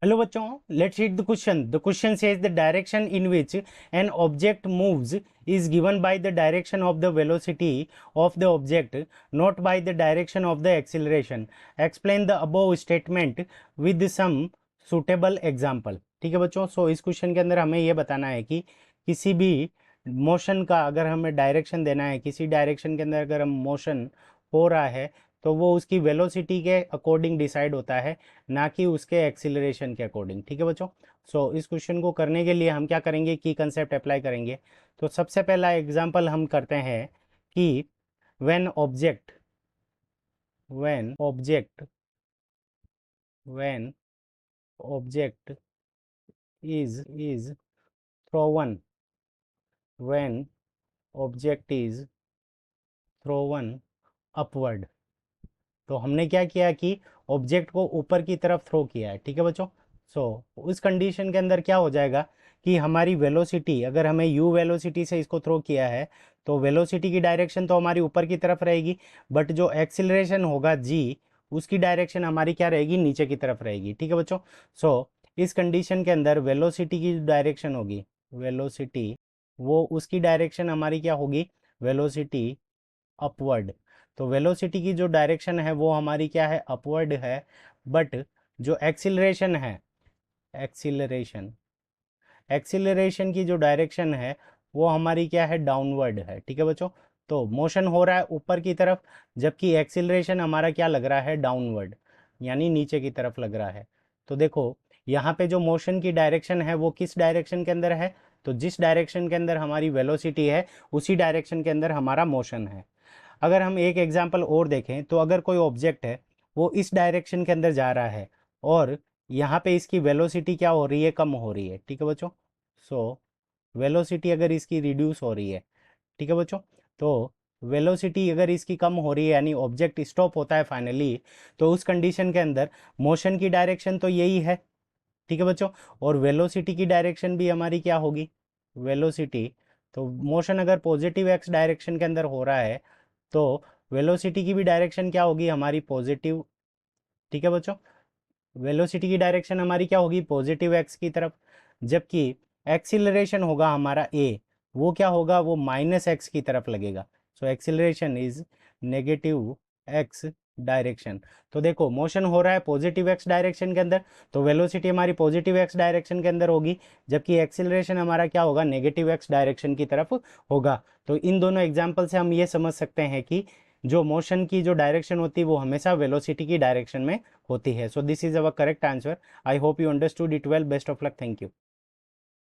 Hello बच्चों, let's read the question. The question says the direction in which an object moves is given by the direction of the velocity of the object, not by the direction of the acceleration. Explain the above statement with some suitable example. ठीक है बच्चों, सो इस question के अंदर हमें यह बताना है कि किसी भी मोशन का अगर हमें डायरेक्शन देना है, किसी डायरेक्शन के अंदर अगर हम मोशन हो रहा है तो वो उसकी वेलोसिटी के अकॉर्डिंग डिसाइड होता है, ना कि उसके एक्सीलरेशन के अकॉर्डिंग। ठीक है बच्चों, सो इस क्वेश्चन को करने के लिए हम क्या करेंगे की कंसेप्ट अप्लाई करेंगे। तो सबसे पहला एग्जांपल हम करते हैं कि when object when object when object is thrown when object is thrown upward. तो हमने क्या किया कि ऑब्जेक्ट को ऊपर की तरफ थ्रो किया है। ठीक है बच्चों, सो उस कंडीशन के अंदर क्या हो जाएगा कि हमारी वेलोसिटी, अगर हमें u वेलोसिटी से इसको थ्रो किया है तो वेलोसिटी की डायरेक्शन तो हमारी ऊपर की तरफ रहेगी, बट जो एक्सिलरेशन होगा g, उसकी डायरेक्शन हमारी क्या रहेगी, नीचे की तरफ रहेगी। ठीक है बच्चों, सो इस कंडीशन के अंदर वेलोसिटी की डायरेक्शन होगी, वेलोसिटी वो उसकी डायरेक्शन हमारी क्या होगी, वेलोसिटी अपवर्ड। तो वेलोसिटी की जो डायरेक्शन है वो हमारी क्या है, अपवर्ड है, बट जो एक्सिलरेशन है, एक्सिलरेशन एक्सिलरेशन की जो डायरेक्शन है वो हमारी क्या है, डाउनवर्ड है। ठीक है बच्चों, तो मोशन हो रहा है ऊपर की तरफ, जबकि एक्सिलरेशन हमारा क्या लग रहा है, डाउनवर्ड, यानी नीचे की तरफ लग रहा है। तो देखो यहाँ पे जो मोशन की डायरेक्शन है वो किस डायरेक्शन के अंदर है, तो जिस डायरेक्शन के अंदर हमारी वेलोसिटी है उसी डायरेक्शन के अंदर हमारा मोशन है। अगर हम एक एग्जाम्पल और देखें तो अगर कोई ऑब्जेक्ट है वो इस डायरेक्शन के अंदर जा रहा है और यहाँ पे इसकी वेलोसिटी क्या हो रही है, कम हो रही है। ठीक है बच्चों, सो वेलोसिटी अगर इसकी रिड्यूस हो रही है, ठीक है बच्चों, तो वेलोसिटी अगर इसकी कम हो रही है यानी ऑब्जेक्ट स्टॉप होता है फाइनली, तो उस कंडीशन के अंदर मोशन की डायरेक्शन तो यही है। ठीक है बच्चों, और वेलोसिटी की डायरेक्शन भी हमारी क्या होगी, वेलोसिटी, तो मोशन अगर पॉजिटिव एक्स डायरेक्शन के अंदर हो रहा है तो वेलोसिटी की भी डायरेक्शन क्या होगी, हमारी पॉजिटिव। ठीक है बच्चों, वेलोसिटी की डायरेक्शन हमारी क्या होगी, पॉजिटिव एक्स की तरफ, जबकि एक्सिलरेशन होगा हमारा ए, वो क्या होगा, वो माइनस एक्स की तरफ लगेगा। So acceleration is negative x direction. तो देखो मोशन हो रहा है पॉजिटिव एक्स डायरेक्शन के अंदर, तो वेलोसिटी हमारी पॉजिटिव एक्स डायरेक्शन के अंदर होगी, जबकि एक्सिलरेशन हमारा क्या होगा, नेगेटिव एक्स डायरेक्शन की तरफ होगा। तो इन दोनों एग्जाम्पल से हम ये समझ सकते हैं कि जो मोशन की जो डायरेक्शन होती है वो हमेशा वेलोसिटी की डायरेक्शन में होती है। So this is our correct answer. I hope you understood it well. Best of luck. Thank you.